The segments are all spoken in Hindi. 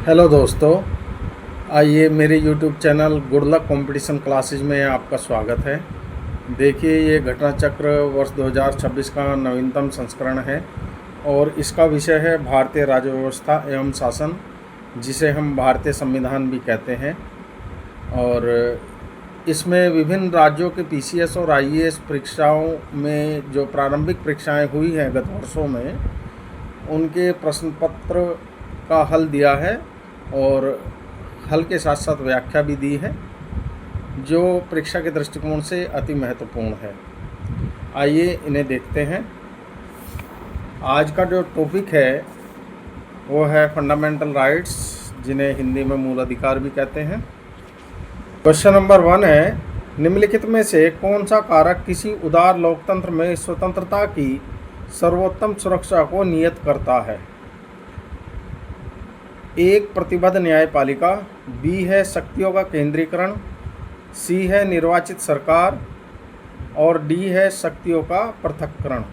हेलो दोस्तों, आइए मेरे YouTube channel good luck competition classes में आपका स्वागत है। देखिए, ये घटना चक्र वर्ष 2026 का नवीनतम संस्करण है और इसका विषय है भारतीय राज्य व्यवस्था एवं शासन, जिसे हम भारतीय संविधान भी कहते हैं। और इसमें विभिन्न राज्यों के पीसीएस और आईएएस परीक्षाओं में जो प्रारंभिक परीक्षाएं हुई हैं गत वर्षों में, उनके प्रश्न पत्र का हल दिया है और हल के साथ साथ व्याख्या भी दी है, जो परीक्षा के दृष्टिकोण से अति महत्वपूर्ण है। आइए इन्हें देखते हैं। आज का जो टॉपिक है वो है फंडामेंटल राइट्स, जिन्हें हिंदी में मूल अधिकार भी कहते हैं। क्वेश्चन नंबर 1 है, निम्नलिखित में से कौन सा कारक किसी उदार लोकतंत्र में स्वतंत्रता की सर्वोत्तम सुरक्षा को नियत करता है? एक, प्रतिबद्ध न्यायपालिका। बी है शक्तियों का केंद्रीकरण। सी है निर्वाचित सरकार और डी है शक्तियों का पृथक्करण।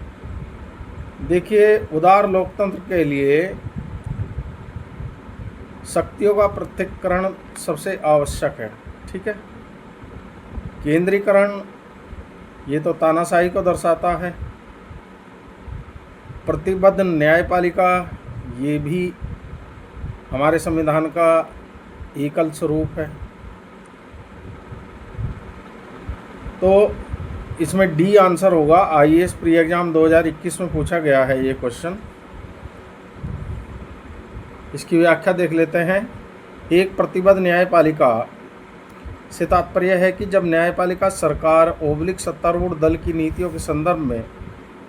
देखिए, उदार लोकतंत्र के लिए शक्तियों का पृथक्करण सबसे आवश्यक है। ठीक है, केंद्रीकरण ये तो तानाशाही को दर्शाता है। प्रतिबद्ध न्यायपालिका ये भी हमारे संविधान का एकल स्वरूप है। तो इसमें डी आंसर होगा। आईएएस प्री एग्जाम 2021 में पूछा गया है ये क्वेश्चन। इसकी व्याख्या देख लेते हैं। एक, प्रतिबद्ध न्यायपालिका से तात्पर्य है कि जब न्यायपालिका सरकार / सत्तारूढ़ दल की नीतियों के संदर्भ में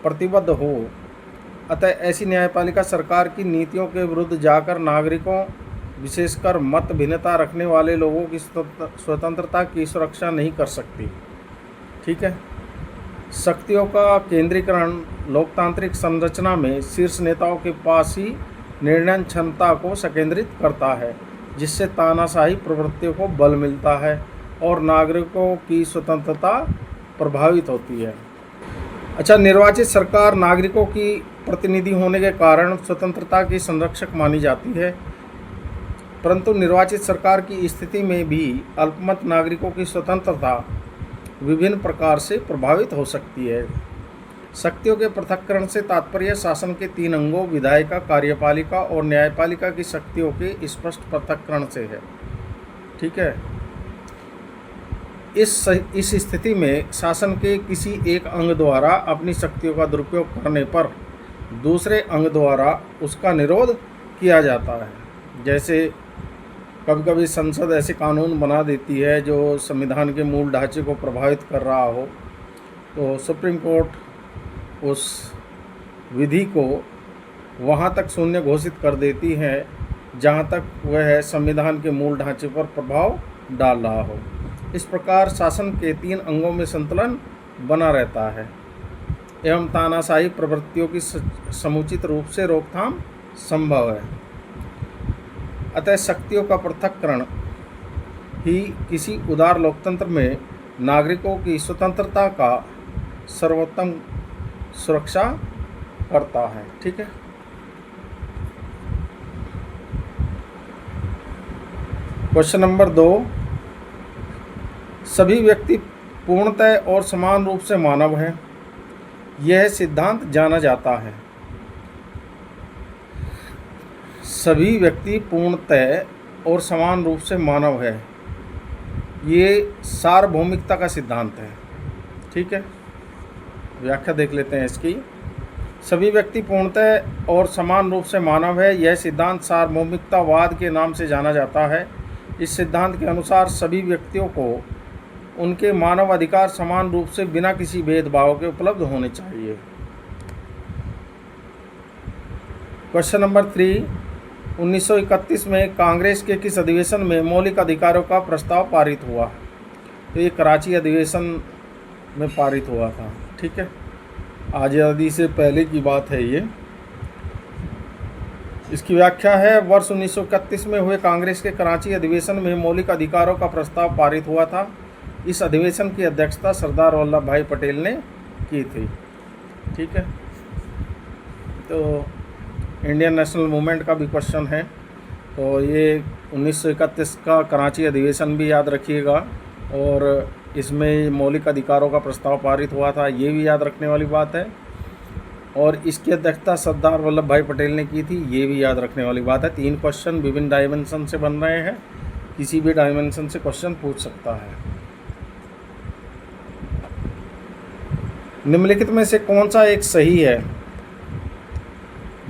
प्रतिबद्ध हो, अतः ऐसी न्यायपालिका सरकार की नीतियों के विरुद्ध जाकर नागरिकों, विशेषकर मत भिन्नता रखने वाले लोगों की स्वतंत्रता की सुरक्षा नहीं कर सकती। ठीक है। शक्तियों का केंद्रीकरण लोकतांत्रिक संरचना में शीर्ष नेताओं के पास ही निर्णय क्षमता को संकेंद्रित करता है, जिससे तानाशाही प्रवृत्तियों को बल मिलता है और नागरिकों की स्वतंत्रता प्रभावित होती है। अच्छा, निर्वाचित सरकार नागरिकों की प्रतिनिधि होने के कारण स्वतंत्रता की संरक्षक मानी जाती है, परंतु निर्वाचित सरकार की स्थिति में भी अल्पमत नागरिकों की स्वतंत्रता विभिन्न प्रकार से प्रभावित हो सकती है। शक्तियों के पृथक्करण से तात्पर्य शासन के 3 अंगों विधायिका, कार्यपालिका और न्यायपालिका की शक्तियों के स्पष्ट पृथक्करण से है। ठीक है। इस स्थिति में शासन के किसी एक अंग द्वारा अपनी शक्तियों का दुरुपयोग करने पर दूसरे अंग द्वारा उसका निरोध किया जाता है। जैसे कभी कभी संसद ऐसे कानून बना देती है जो संविधान के मूल ढांचे को प्रभावित कर रहा हो, तो सुप्रीम कोर्ट उस विधि को वहाँ तक शून्य घोषित कर देती है जहाँ तक वह संविधान के मूल ढांचे पर प्रभाव डाल रहा हो। इस प्रकार शासन के 3 अंगों में संतुलन बना रहता है एवं तानाशाही प्रवृत्तियों की समुचित रूप से रोकथाम संभव है। अतः शक्तियों का पृथक्करण ही किसी उदार लोकतंत्र में नागरिकों की स्वतंत्रता का सर्वोत्तम सुरक्षा करता है। ठीक है। क्वेश्चन नंबर 2, सभी व्यक्ति पूर्णतः और समान रूप से मानव हैं, यह सिद्धांत जाना जाता है। सभी व्यक्ति पूर्णतः और समान रूप से मानव है, ये सार्वभौमिकता का सिद्धांत है। ठीक है। व्याख्या देख लेते हैं इसकी। सभी व्यक्ति पूर्णतः और समान रूप से मानव है, यह सिद्धांत सार्वभौमिकतावाद के नाम से जाना जाता है। इस सिद्धांत के अनुसार सभी व्यक्तियों को उनके मानव अधिकार समान रूप से बिना किसी भेदभाव के उपलब्ध होने चाहिए। क्वेश्चन नंबर 3, 1931 में कांग्रेस के किस अधिवेशन में मौलिक अधिकारों का प्रस्ताव पारित हुआ? तो ये कराची अधिवेशन में पारित हुआ था। ठीक है, आज़ादी से पहले की बात है ये। इसकी व्याख्या है, वर्ष 1931 में हुए कांग्रेस के कराची अधिवेशन में मौलिक अधिकारों का प्रस्ताव पारित हुआ था। इस अधिवेशन की अध्यक्षता सरदार वल्लभ भाई पटेल ने की थी। ठीक है। तो इंडियन नेशनल मूवमेंट का भी क्वेश्चन है। तो ये 1931 का कराची अधिवेशन भी याद रखिएगा, और इसमें मौलिक अधिकारों का प्रस्ताव पारित हुआ था, ये भी याद रखने वाली बात है। और इसकी अध्यक्षता सरदार वल्लभ भाई पटेल ने की थी, ये भी याद रखने वाली बात है। 3 क्वेश्चन विभिन्न डायमेंशन से बन रहे हैं, किसी भी डायमेंशन से क्वेश्चन पूछ सकता है। निम्नलिखित में से कौन सा एक सही है?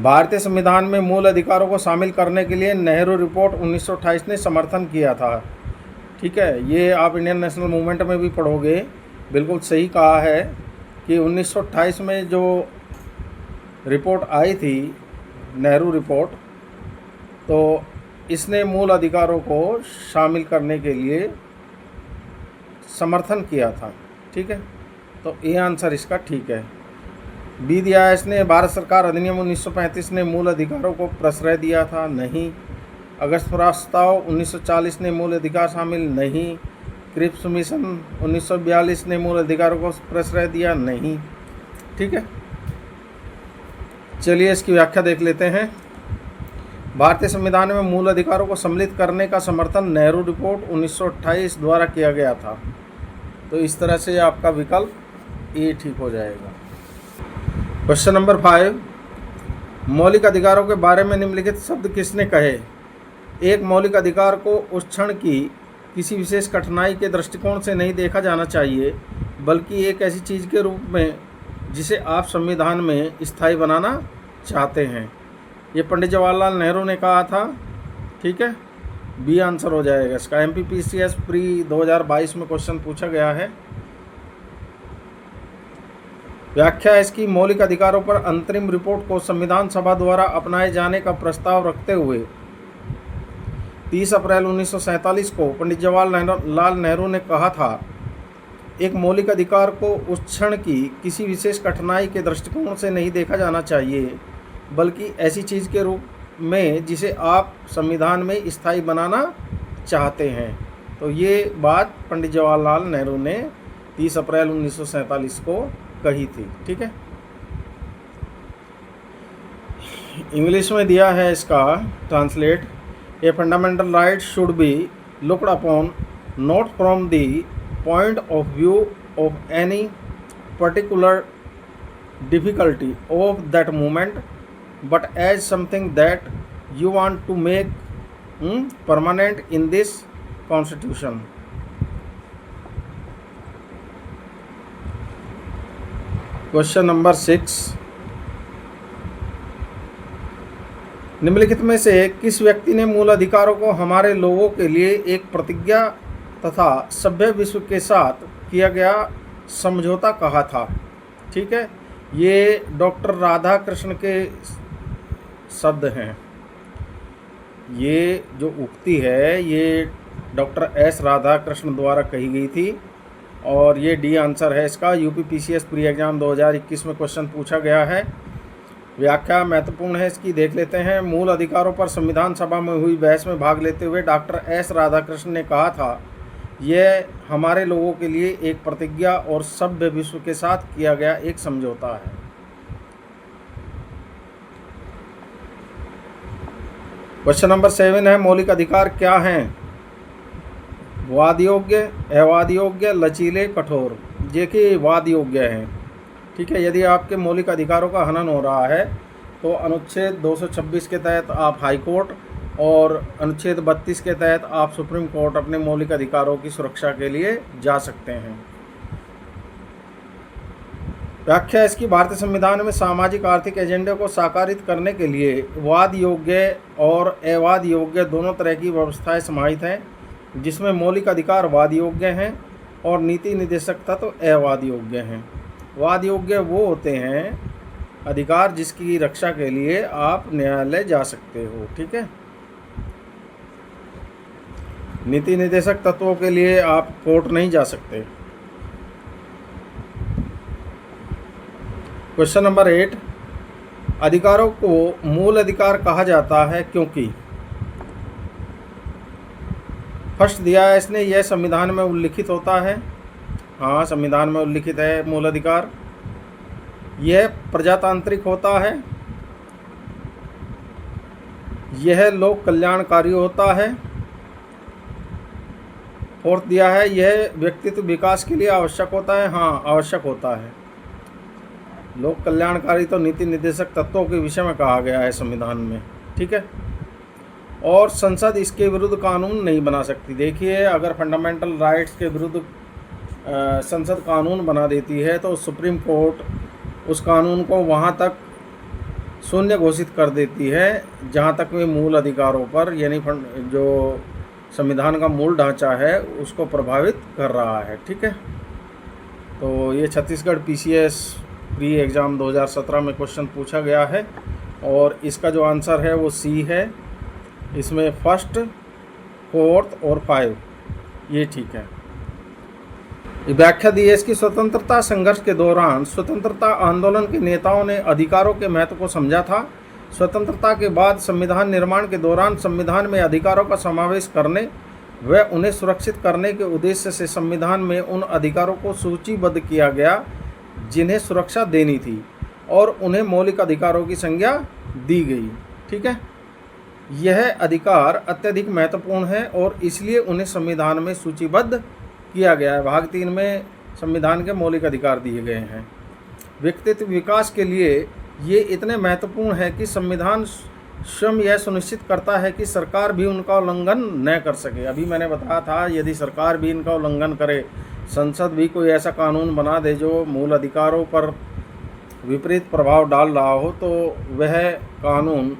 भारतीय संविधान में मूल अधिकारों को शामिल करने के लिए नेहरू रिपोर्ट 1928 ने समर्थन किया था। ठीक है, ये आप इंडियन नेशनल मूवमेंट में भी पढ़ोगे। बिल्कुल सही कहा है कि 1928 में जो रिपोर्ट आई थी, नेहरू रिपोर्ट, तो इसने मूल अधिकारों को शामिल करने के लिए समर्थन किया था। ठीक है, तो ये आंसर इसका ठीक है। बी दिया है इसने, भारत सरकार अधिनियम 1935 ने मूल अधिकारों को प्रश्रय दिया था, नहीं। अगस्त प्रस्ताव 1940 ने मूल अधिकार शामिल, नहीं। क्रिप्स मिशन 1942 ने मूल अधिकारों को प्रश्रय दिया, नहीं। ठीक है, चलिए इसकी व्याख्या देख लेते हैं। भारतीय संविधान में मूल अधिकारों को सम्मिलित करने का समर्थन नेहरू रिपोर्ट 1928 द्वारा किया गया था। तो इस तरह से आपका विकल्प ए ठीक हो जाएगा। क्वेश्चन नंबर 5, मौलिक अधिकारों के बारे में निम्नलिखित शब्द किसने कहे? एक मौलिक अधिकार को उस क्षण की किसी विशेष कठिनाई के दृष्टिकोण से नहीं देखा जाना चाहिए, बल्कि एक ऐसी चीज़ के रूप में जिसे आप संविधान में स्थायी बनाना चाहते हैं। ये पंडित जवाहरलाल नेहरू ने कहा था। ठीक है, बी आंसर हो जाएगा इसका। MPPCS प्री 2022 में क्वेश्चन पूछा गया है। व्याख्या इसकी, मौलिक अधिकारों पर अंतरिम रिपोर्ट को संविधान सभा द्वारा अपनाए जाने का प्रस्ताव रखते हुए 30 अप्रैल 1947 को पंडित जवाहरलाल नेहरू ने कहा था, एक मौलिक अधिकार को उस क्षण की किसी विशेष कठिनाई के दृष्टिकोण से नहीं देखा जाना चाहिए, बल्कि ऐसी चीज़ के रूप में जिसे आप संविधान में स्थायी बनाना चाहते हैं। तो ये बात पंडित जवाहरलाल नेहरू ने 30 अप्रैल 1947 को कही थी। ठीक है, इंग्लिश में दिया है इसका translate, a fundamental right should be looked upon not from the point of view of any particular difficulty of that movement, but as something that you want to make permanent in this constitution. Question number 6, निम्नलिखित में से किस व्यक्ति ने मूल अधिकारों को हमारे लोगों के लिए एक प्रतिज्ञा तथा सभ्य विश्व के साथ किया गया समझौता कहा था? ठीक है, ये डॉक्टर राधाकृष्ण के शब्द हैं। ये जो उक्ति है ये डॉक्टर एस राधाकृष्ण द्वारा कही गई थी, और ये डी आंसर है इसका। UPPCS प्री एग्जाम 2021 में क्वेश्चन पूछा गया है। व्याख्या महत्वपूर्ण है इसकी, देख लेते हैं। मूल अधिकारों पर संविधान सभा में हुई बहस में भाग लेते हुए डॉक्टर एस राधाकृष्ण ने कहा था, यह हमारे लोगों के लिए एक प्रतिज्ञा और सभ्य विश्व के साथ किया गया एक समझौता है। क्वेश्चन नंबर 7 है, मौलिक अधिकार क्या हैं? वाद योग्य, अवाद योग्य, लचीले, कठोर। देखिए वाद योग्य हैं। ठीक है, यदि आपके मौलिक अधिकारों का हनन हो रहा है तो अनुच्छेद 226 के तहत आप हाई कोर्ट और अनुच्छेद 32 के तहत आप सुप्रीम कोर्ट अपने मौलिक अधिकारों की सुरक्षा के लिए जा सकते हैं। व्याख्या इसकी, भारतीय संविधान में सामाजिक आर्थिक एजेंडे को साकारित करने के लिए वाद योग्य और अवाद योग्य दोनों तरह की व्यवस्थाएं समाहित हैं, जिसमें मौलिक अधिकार वाद योग्य हैं और नीति निर्देशक तत्व अवाद योग्य हैं। वाद योग्य वो होते हैं अधिकार जिसकी रक्षा के लिए आप न्यायालय जा सकते हो। ठीक है, नीति निर्देशक तत्वों के लिए आप कोर्ट नहीं जा सकते। क्वेश्चन नंबर 8, अधिकारों को मूल अधिकार कहा जाता है क्योंकि? फर्स्ट दिया है इसने, यह संविधान में उल्लिखित होता है। हाँ, संविधान में उल्लिखित है मूल अधिकार। यह प्रजातांत्रिक होता है। यह लोक कल्याणकारी होता है। फोर्थ दिया है, यह व्यक्तित्व विकास के लिए आवश्यक होता है। हाँ, आवश्यक होता है। लोक कल्याणकारी तो नीति निर्देशक तत्वों के विषय में कहा गया है संविधान में, ठीक है। और संसद इसके विरुद्ध कानून नहीं बना सकती। देखिए, अगर फंडामेंटल राइट्स के विरुद्ध संसद कानून बना देती है तो सुप्रीम कोर्ट उस कानून को वहाँ तक शून्य घोषित कर देती है जहाँ तक वे मूल अधिकारों पर, यानी जो संविधान का मूल ढांचा है उसको प्रभावित कर रहा है, ठीक है। तो ये छत्तीसगढ़ PCS प्री एग्ज़ाम 2017 में क्वेश्चन पूछा गया है और इसका जो आंसर है वो C है। इसमें फर्स्ट, फोर्थ और 5 ये ठीक है। व्याख्या दी है इसकी। स्वतंत्रता संघर्ष के दौरान स्वतंत्रता आंदोलन के नेताओं ने अधिकारों के महत्व को समझा था। स्वतंत्रता के बाद संविधान निर्माण के दौरान संविधान में अधिकारों का समावेश करने व उन्हें सुरक्षित करने के उद्देश्य से संविधान में उन अधिकारों को सूचीबद्ध किया गया जिन्हें सुरक्षा देनी थी और उन्हें मौलिक अधिकारों की संज्ञा दी गई, ठीक है। यह अधिकार अत्यधिक महत्वपूर्ण है और इसलिए उन्हें संविधान में सूचीबद्ध किया गया है। भाग 3 में संविधान के मौलिक अधिकार दिए गए हैं। व्यक्तित्व विकास के लिए ये इतने महत्वपूर्ण है कि संविधान स्वयं यह सुनिश्चित करता है कि सरकार भी उनका उल्लंघन न कर सके। अभी मैंने बताया था, यदि सरकार भी इनका उल्लंघन करे, संसद भी कोई ऐसा कानून बना दे जो मूल अधिकारों पर विपरीत प्रभाव डाल रहा हो, तो वह कानून,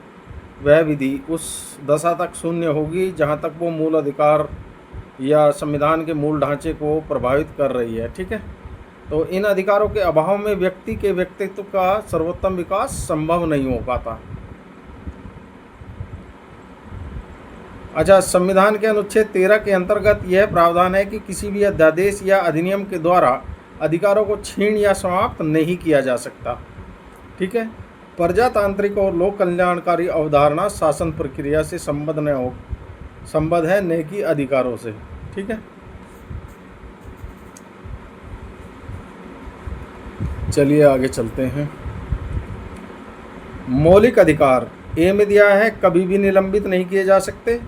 वह विधि उस दशा तक शून्य होगी जहाँ तक वो मूल अधिकार या संविधान के मूल ढांचे को प्रभावित कर रही है, ठीक है। तो इन अधिकारों के अभाव में व्यक्ति के व्यक्तित्व का सर्वोत्तम विकास संभव नहीं हो पाता। अच्छा, संविधान के अनुच्छेद 13 के अंतर्गत यह प्रावधान है कि किसी भी अध्यादेश या अधिनियम के द्वारा अधिकारों को छीन या समाप्त नहीं किया जा सकता, ठीक है। प्रजातांत्रिक और लोक कल्याणकारी अवधारणा शासन प्रक्रिया से संबद्ध है, न कि अधिकारों से, ठीक है। चलिए आगे चलते हैं। मौलिक अधिकार ए में दिया है, कभी भी निलंबित नहीं किए जा सकते,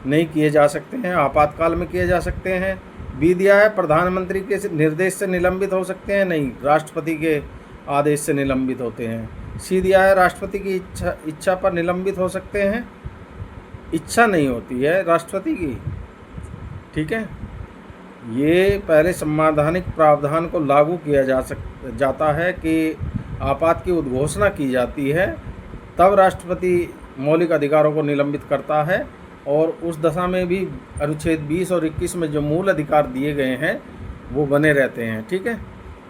नहीं किए जा सकते हैं, आपातकाल में किए जा सकते हैं। बी दिया है, प्रधानमंत्री के निर्देश से निलंबित हो सकते हैं, नहीं, राष्ट्रपति के आदेश से निलंबित होते हैं। सी दिया है, राष्ट्रपति की इच्छा पर निलंबित हो सकते हैं, इच्छा नहीं होती है राष्ट्रपति की, ठीक है। ये पहले संवैधानिक प्रावधान को लागू किया जाता है कि आपात की उद्घोषणा की जाती है, तब राष्ट्रपति मौलिक अधिकारों को निलंबित करता है और उस दशा में भी अनुच्छेद 20 और 21 में जो मूल अधिकार दिए गए हैं वो बने रहते हैं, ठीक है।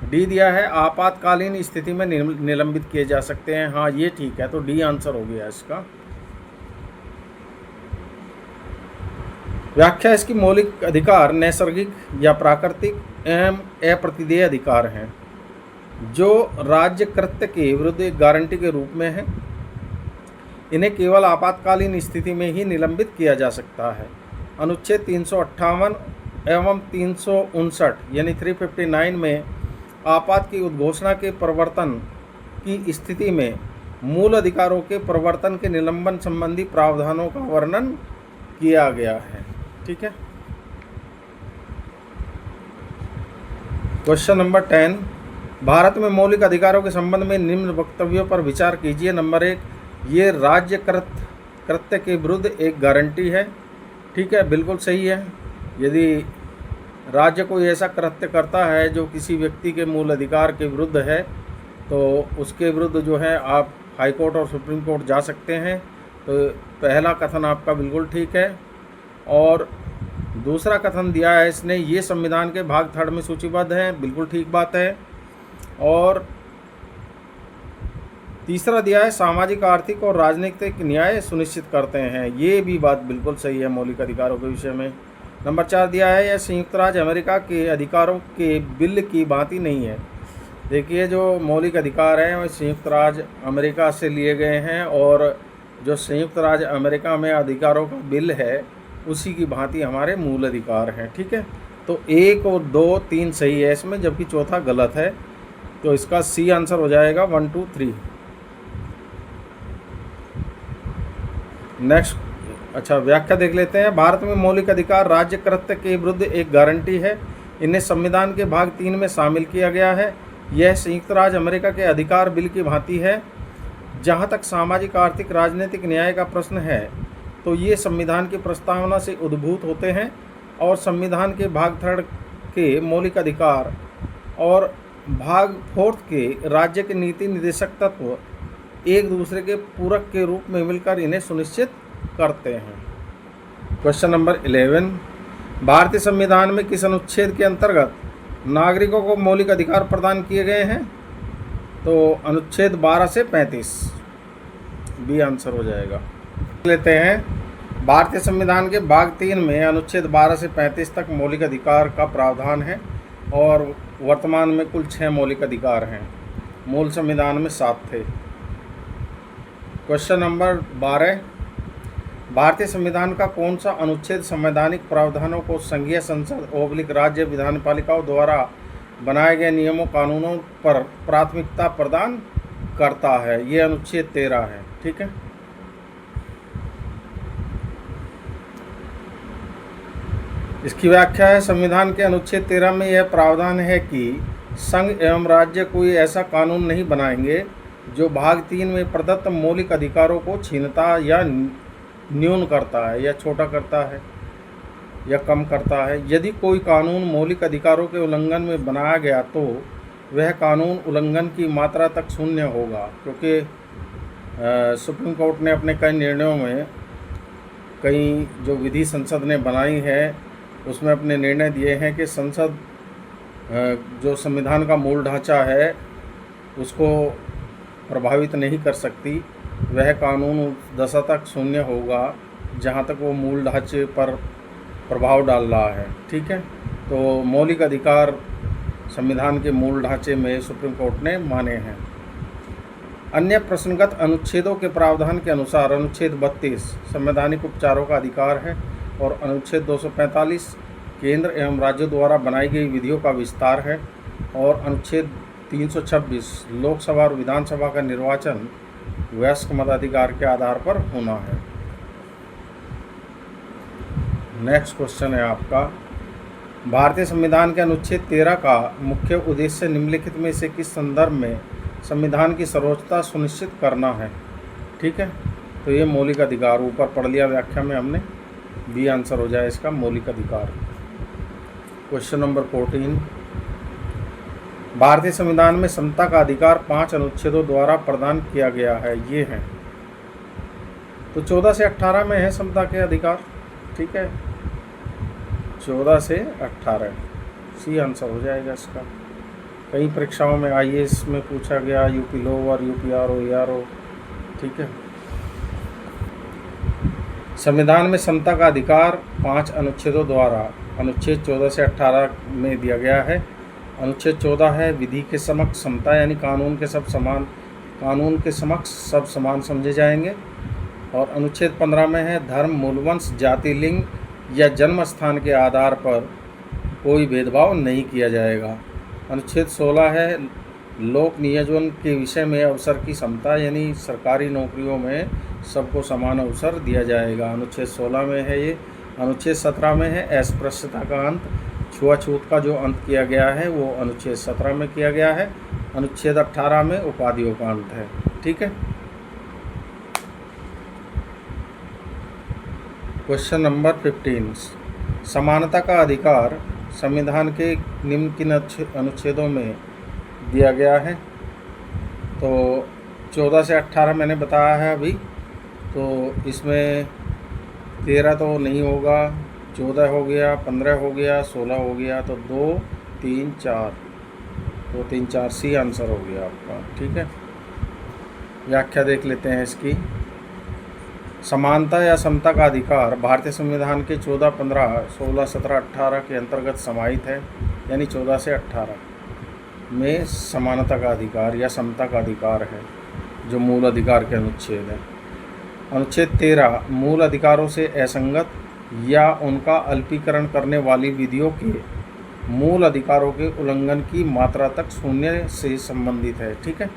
डी दिया है, आपातकालीन स्थिति में निलंबित किए जा सकते हैं। हाँ, ये ठीक है, तो डी आंसर हो गया इसका। व्याख्या इसकी। मौलिक अधिकार नैसर्गिक या प्राकृतिक एवं अप्रतिदेय अधिकार हैं जो राज्य कृत्य के विरुद्ध एक गारंटी के रूप में है। इन्हें केवल आपातकालीन स्थिति में ही निलंबित किया जा सकता है। अनुच्छेद 358 एवं 359 यानी 359 में आपात की उद्घोषणा के प्रवर्तन की स्थिति में मूल अधिकारों के प्रवर्तन के निलंबन संबंधी प्रावधानों का वर्णन किया गया है, ठीक है। क्वेश्चन नंबर 10, भारत में मौलिक अधिकारों के संबंध में निम्न वक्तव्यों पर विचार कीजिए। नंबर 1, ये राज्य कृत्य के विरुद्ध एक गारंटी है, ठीक है, बिल्कुल सही है। यदि राज्य कोई ऐसा कृत्य करता है जो किसी व्यक्ति के मूल अधिकार के विरुद्ध है तो उसके विरुद्ध जो है आप हाई कोर्ट और सुप्रीम कोर्ट जा सकते हैं। तो पहला कथन आपका बिल्कुल ठीक है। और दूसरा कथन दिया है इसने, ये संविधान के भाग 3 में सूचीबद्ध है, बिल्कुल ठीक बात है। और तीसरा दिया है, सामाजिक, आर्थिक और राजनीतिक न्याय सुनिश्चित करते हैं, ये भी बात बिल्कुल सही है मौलिक अधिकारों के विषय में। नंबर 4 दिया है, यह संयुक्त राज्य अमेरिका के अधिकारों के बिल की भांति नहीं है। देखिए, जो मौलिक अधिकार हैं वह संयुक्त राज्य अमेरिका से लिए गए हैं और जो संयुक्त राज्य अमेरिका में अधिकारों का बिल है उसी की भांति हमारे मूल अधिकार हैं, ठीक है। तो 1 और 2, 3 सही है इसमें, जबकि चौथा गलत है। तो इसका सी आंसर हो जाएगा 1, 2, 3। नेक्स्ट, अच्छा व्याख्या देख लेते हैं। भारत में मौलिक अधिकार राज्य कृत्य के विरुद्ध एक गारंटी है। इन्हें संविधान के भाग 3 में शामिल किया गया है। यह संयुक्त राज्य अमेरिका के अधिकार बिल की भांति है। जहाँ तक सामाजिक, आर्थिक, राजनीतिक न्याय का प्रश्न है तो ये संविधान की प्रस्तावना से उद्भूत होते हैं और संविधान के भाग 3 के मौलिक अधिकार और भाग 4 के राज्य के नीति निर्देशक तत्व एक दूसरे के पूरक के रूप में मिलकर इन्हें सुनिश्चित करते हैं। क्वेश्चन नंबर 11, भारतीय संविधान में किस अनुच्छेद के अंतर्गत नागरिकों को मौलिक अधिकार प्रदान किए गए हैं? तो अनुच्छेद 12 से 35 बी आंसर हो जाएगा। लेते हैं, भारतीय संविधान के भाग 3 में अनुच्छेद 12 से 35 तक मौलिक अधिकार का प्रावधान है और वर्तमान में कुल 6 मौलिक अधिकार हैं। मूल संविधान में 7 थे। क्वेश्चन नंबर 12, भारतीय संविधान का कौन सा अनुच्छेद संवैधानिक प्रावधानों को संघीय संसद / राज्य विधानपालिकाओं द्वारा बनाए गए नियमों कानूनों पर प्राथमिकता प्रदान करता है? ये अनुच्छेद 13 है। ठीक है, इसकी व्याख्या है, संविधान के अनुच्छेद 13 में यह प्रावधान है कि संघ एवं राज्य कोई ऐसा कानून नहीं बनाएंगे जो भाग 3 में प्रदत्त मौलिक अधिकारों को छीनता या न्यून करता है या छोटा करता है या कम करता है। यदि कोई कानून मौलिक अधिकारों के उल्लंघन में बनाया गया तो वह कानून उल्लंघन की मात्रा तक शून्य होगा, क्योंकि सुप्रीम कोर्ट ने अपने कई निर्णयों में, कई जो विधि संसद ने बनाई है उसमें अपने निर्णय दिए हैं कि संसद जो संविधान का मूल ढांचा है उसको प्रभावित नहीं कर सकती। वह कानून उस दशा तक शून्य होगा जहाँ तक वो मूल ढांचे पर प्रभाव डाल रहा है। ठीक है, तो मौलिक अधिकार संविधान के मूल ढांचे में सुप्रीम कोर्ट ने माने हैं। अन्य प्रश्नगत अनुच्छेदों के प्रावधान के अनुसार अनुच्छेद 32 संवैधानिक उपचारों का अधिकार है और अनुच्छेद 245 केंद्र एवं राज्यों द्वारा बनाई गई विधियों का विस्तार है और अनुच्छेद 326 लोकसभा और विधानसभा का निर्वाचन वयस्क मताधिकार के आधार पर होना है। नेक्स्ट क्वेश्चन है आपका, भारतीय संविधान के अनुच्छेद 13 का मुख्य उद्देश्य निम्नलिखित में से किस संदर्भ में संविधान की सर्वोच्चता सुनिश्चित करना है? ठीक है, तो ये मौलिक अधिकार ऊपर पढ़ लिया व्याख्या में हमने, बी आंसर हो जाए इसका, मौलिक अधिकार। क्वेश्चन नंबर 14, भारतीय संविधान में समता का अधिकार 5 अनुच्छेदों द्वारा प्रदान किया गया है। ये हैं, तो 14 से 18 में है समता के अधिकार। ठीक है, 14 से 18 सी आंसर हो जाएगा इसका। कई परीक्षाओं में IAS में पूछा गया, यूपी लोअर, UPRO, ARO। ठीक है, संविधान में समता का अधिकार 5 अनुच्छेदों द्वारा अनुच्छेद 14 से 18 में दिया गया है। अनुच्छेद 14 है विधि के समक्ष समता, यानी कानून के समक्ष सब समान समझे जाएंगे। और अनुच्छेद 15 में है धर्म, मूलवंश, जाति, लिंग या जन्म स्थान के आधार पर कोई भेदभाव नहीं किया जाएगा। अनुच्छेद 16 है लोक नियोजन के विषय में अवसर की समता, यानी सरकारी नौकरियों में सबको समान अवसर दिया जाएगा। अनुच्छेद 16 में है ये। अनुच्छेद 17 में है अस्पृश्यता का अंत, छुआछूत का जो अंत किया गया है वो अनुच्छेद 17 में किया गया है। अनुच्छेद 18 में उपाधियों का अंत है। ठीक है, क्वेश्चन नंबर 15, समानता का अधिकार संविधान के निम्न किन अनुच्छेदों में दिया गया है? तो 14 से 18 मैंने बताया है अभी, तो इसमें 13 तो नहीं होगा, 14 हो गया, 15 हो गया, 16 हो गया, तो 2 3 4 सी आंसर हो गया आपका। ठीक है, व्याख्या देख लेते हैं इसकी। समानता या समता का अधिकार भारतीय संविधान के 14, 15, 16, 17, 18 के अंतर्गत समाहित है, यानी 14 से 18 में समानता का अधिकार या समता का अधिकार है, जो मूल अधिकार के अनुच्छेद है। अनुच्छेद 13 मूल अधिकारों से असंगत या उनका अल्पीकरण करने वाली विधियों के मूल अधिकारों के उल्लंघन की मात्रा तक शून्य से संबंधित है। ठीक है,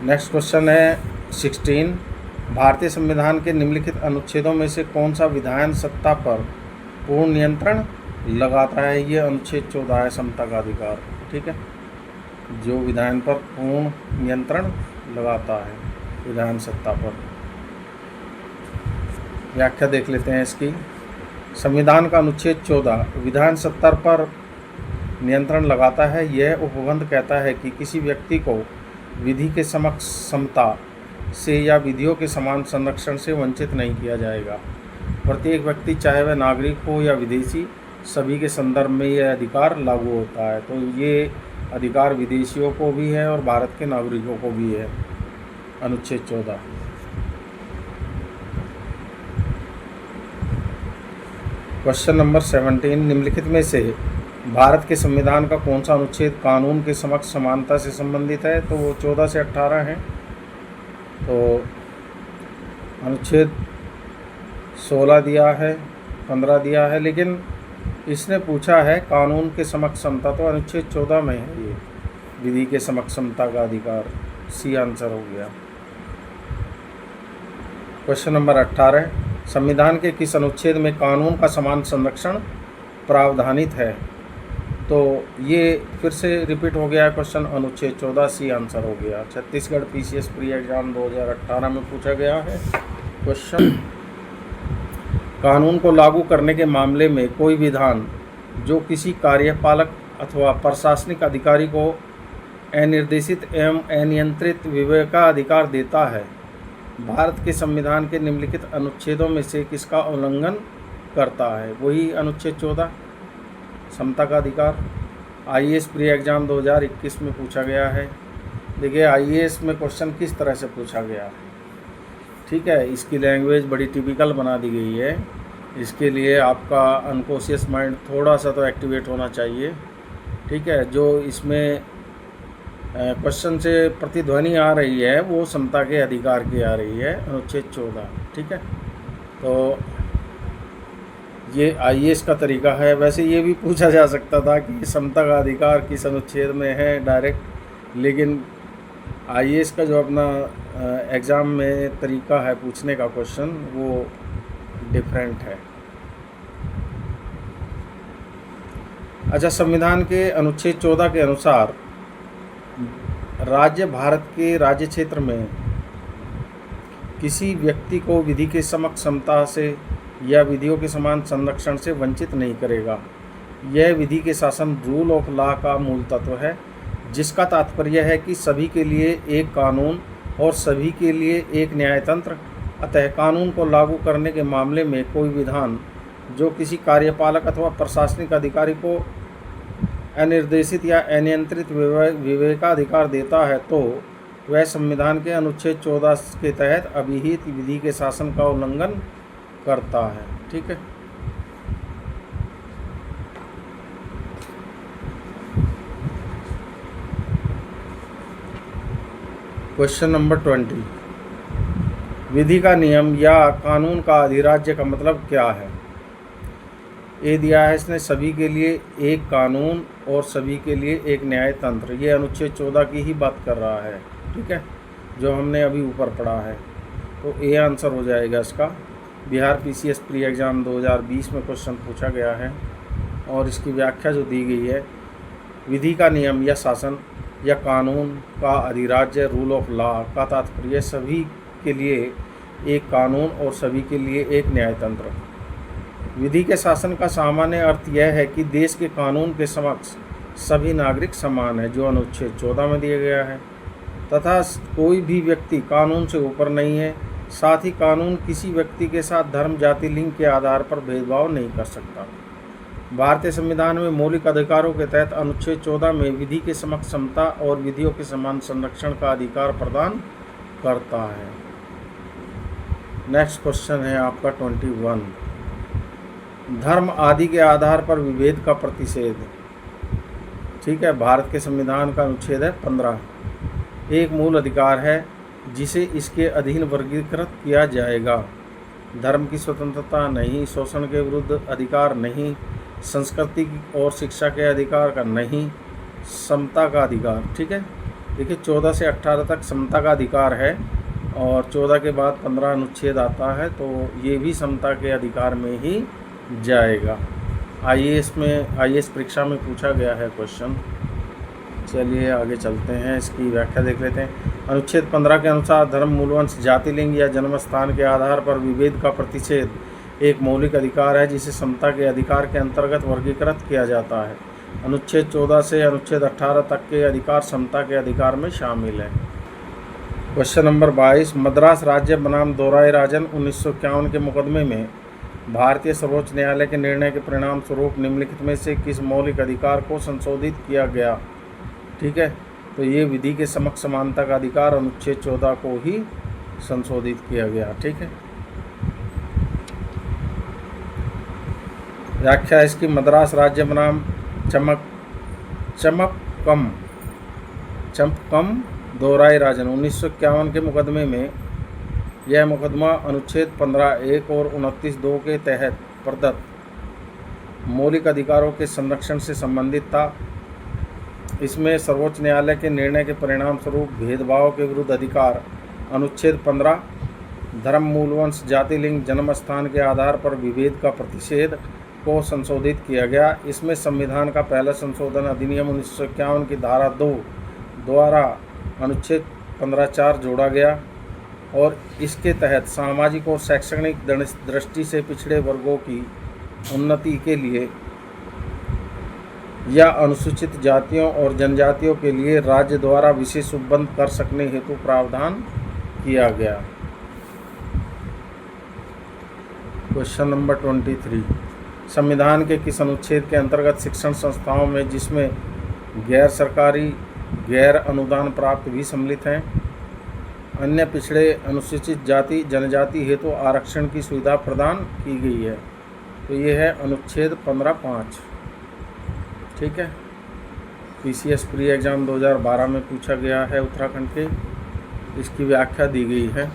नेक्स्ट क्वेश्चन है 16। भारतीय संविधान के निम्नलिखित अनुच्छेदों में से कौन सा विधान सत्ता पर पूर्ण नियंत्रण लगाता है? ये अनुच्छेद 14 है, समता का अधिकार। ठीक है, जो विधान पर पूर्ण नियंत्रण लगाता है विधान सत्ता पर। व्याख्या देख लेते हैं इसकी। संविधान का अनुच्छेद 14 विधान सत्ता पर नियंत्रण लगाता है। यह उपबंध कहता है कि किसी व्यक्ति को विधि के समक्ष समता से या विधियों के समान संरक्षण से वंचित नहीं किया जाएगा। प्रत्येक व्यक्ति, चाहे वह नागरिक हो या विदेशी, सभी के संदर्भ में यह अधिकार लागू होता है। तो ये अधिकार विदेशियों को भी है और भारत के नागरिकों को भी है। अनुच्छेद 14। Question number 17। निम्नलिखित में से भारत के संविधान का कौन सा अनुच्छेद कानून के समक्ष समानता से संबंधित है? तो वो 14 से 18 है। तो अनुच्छेद 16 दिया है, 15 दिया है, लेकिन इसने पूछा है कानून के समक्ष समता, तो अनुच्छेद 14 में है ये, विधि के समक्ष समता का अधिकार। सी आंसर हो गया। Question number 18। संविधान के किस अनुच्छेद में कानून का समान संरक्षण प्रावधानित है? तो ये फिर से रिपीट हो गया है क्वेश्चन, अनुच्छेद 14। सी आंसर हो गया। छत्तीसगढ़ पीसीएस प्री एग्जाम 2018 में पूछा गया है क्वेश्चन। कानून को लागू करने के मामले में कोई विधान जो किसी कार्यपालक अथवा प्रशासनिक अधिकारी को अनिर्देशित एवं अनियंत्रित विवेकाधिकार देता है, भारत के संविधान के निम्नलिखित अनुच्छेदों में से किसका उल्लंघन करता है? वही अनुच्छेद 14, समता का अधिकार। आईएएस प्री एग्जाम 2021 में पूछा गया है। देखिए आईएएस में क्वेश्चन किस तरह से पूछा गया है। ठीक है, इसकी लैंग्वेज बड़ी टिपिकल बना दी गई है। इसके लिए आपका अनकॉन्शियस माइंड थोड़ा सा तो एक्टिवेट होना चाहिए। ठीक है, जो इसमें क्वेश्चन से प्रतिध्वनि आ रही है वो समता के अधिकार की आ रही है, अनुच्छेद 14। ठीक है, तो ये आईएएस का तरीका है। वैसे ये भी पूछा जा सकता था कि समता का अधिकार किस अनुच्छेद में है डायरेक्ट, लेकिन आईएएस का जो अपना एग्ज़ाम में तरीका है पूछने का क्वेश्चन वो डिफरेंट है। अच्छा, संविधान के अनुच्छेद 14 के अनुसार राज्य भारत के राज्य क्षेत्र में किसी व्यक्ति को विधि के समक्ष समता से या विधियों के समान संरक्षण से वंचित नहीं करेगा। यह विधि के शासन रूल ऑफ लॉ का मूल तत्व है, जिसका तात्पर्य है कि सभी के लिए एक कानून और सभी के लिए एक न्यायतंत्र। अतः कानून को लागू करने के मामले में कोई विधान जो किसी कार्यपालक अथवा प्रशासनिक अधिकारी को अनिर्देशित या अनियंत्रित विवेकाधिकार देता है, तो वह संविधान के अनुच्छेद 14 के तहत अभिहित विधि के शासन का उल्लंघन करता है। ठीक है, क्वेश्चन नंबर 20। विधि का नियम या कानून का अधिराज्य का मतलब क्या है? ये दिया है इसने, सभी के लिए एक कानून और सभी के लिए एक न्यायतंत्र। ये अनुच्छेद 14 की ही बात कर रहा है। ठीक है, जो हमने अभी ऊपर पढ़ा है, तो ए आंसर हो जाएगा इसका। बिहार पीसीएस प्री एग्जाम 2020 में क्वेश्चन पूछा गया है और इसकी व्याख्या जो दी गई है, विधि का नियम या शासन या कानून का अधिराज्य रूल ऑफ लॉ का तात्पर्य सभी के लिए एक कानून और सभी के लिए एक न्यायतंत्र। विधि के शासन का सामान्य अर्थ यह है कि देश के कानून के समक्ष सभी नागरिक समान है, जो अनुच्छेद 14 में दिया गया है, तथा कोई भी व्यक्ति कानून से ऊपर नहीं है। साथ ही कानून किसी व्यक्ति के साथ धर्म, जाति, लिंग के आधार पर भेदभाव नहीं कर सकता। भारतीय संविधान में मौलिक अधिकारों के तहत अनुच्छेद 14 में विधि के समक्ष समता और विधियों के समान संरक्षण का अधिकार प्रदान करता है। नेक्स्ट क्वेश्चन है आपका 21। धर्म आदि के आधार पर विभेद का प्रतिषेध। ठीक है, भारत के संविधान का अनुच्छेद है 15। एक मूल अधिकार है जिसे इसके अधीन वर्गीकृत किया जाएगा। धर्म की स्वतंत्रता नहीं, शोषण के विरुद्ध अधिकार नहीं, संस्कृति और शिक्षा के अधिकार का नहीं, समता का अधिकार। ठीक है, देखिए 14 से 18 तक समता का अधिकार है और 14 के बाद 15 अनुच्छेद आता है, तो ये भी समता के अधिकार में ही जाएगा। आईएएस परीक्षा में पूछा गया है क्वेश्चन। चलिए आगे चलते हैं, इसकी व्याख्या देख लेते हैं। अनुच्छेद 15 के अनुसार धर्म, मूलवंश, जाति, लिंग या जन्म स्थान के आधार पर विभेद का प्रतिषेध एक मौलिक अधिकार है जिसे समता के अधिकार के अंतर्गत वर्गीकृत किया जाता है। अनुच्छेद 14 से अनुच्छेद 18 तक के अधिकार समता के अधिकार में शामिल हैं। क्वेश्चन नंबर 22, मद्रास राज्य बनाम दोराई राजन 1951 के मुकदमे में भारतीय सर्वोच्च न्यायालय के निर्णय के परिणाम स्वरूप निम्नलिखित में से किस मौलिक अधिकार को संशोधित किया गया? ठीक है, तो ये विधि के समक्ष समानता का अधिकार अनुच्छेद 14 को ही संशोधित किया गया। ठीक है, व्याख्या इसकी। मद्रास राज्य बनाम चंपकम दोराई राजन 1951 के मुकदमे में यह मुकदमा अनुच्छेद 15(1) और 29(2) के तहत प्रदत्त मौलिक अधिकारों के संरक्षण से संबंधित था। इसमें सर्वोच्च न्यायालय के निर्णय के परिणाम स्वरूप भेदभाव के विरुद्ध अधिकार अनुच्छेद 15 धर्म, मूलवंश, जाति, लिंग, जन्म स्थान के आधार पर विभेद का प्रतिषेध को संशोधित किया गया। इसमें संविधान का पहला संशोधन अधिनियम 1951 की धारा 2 द्वारा अनुच्छेद 15(4) जोड़ा गया और इसके तहत सामाजिक और शैक्षणिक दृष्टि से पिछड़े वर्गों की उन्नति के लिए या अनुसूचित जातियों और जनजातियों के लिए राज्य द्वारा विशेष उपबंध कर सकने हेतु प्रावधान किया गया। क्वेश्चन नंबर 23, संविधान के किस अनुच्छेद के अंतर्गत शिक्षण संस्थाओं में जिसमें गैर सरकारी, गैर अनुदान प्राप्त भी सम्मिलित हैं, अन्य पिछड़े अनुसूचित जाति जनजाति हेतु आरक्षण की सुविधा प्रदान की गई है? तो ये है अनुच्छेद 15(5). ठीक है, पीसीएस प्री एग्ज़ाम 2012 में पूछा गया है उत्तराखंड के, इसकी व्याख्या दी गई है।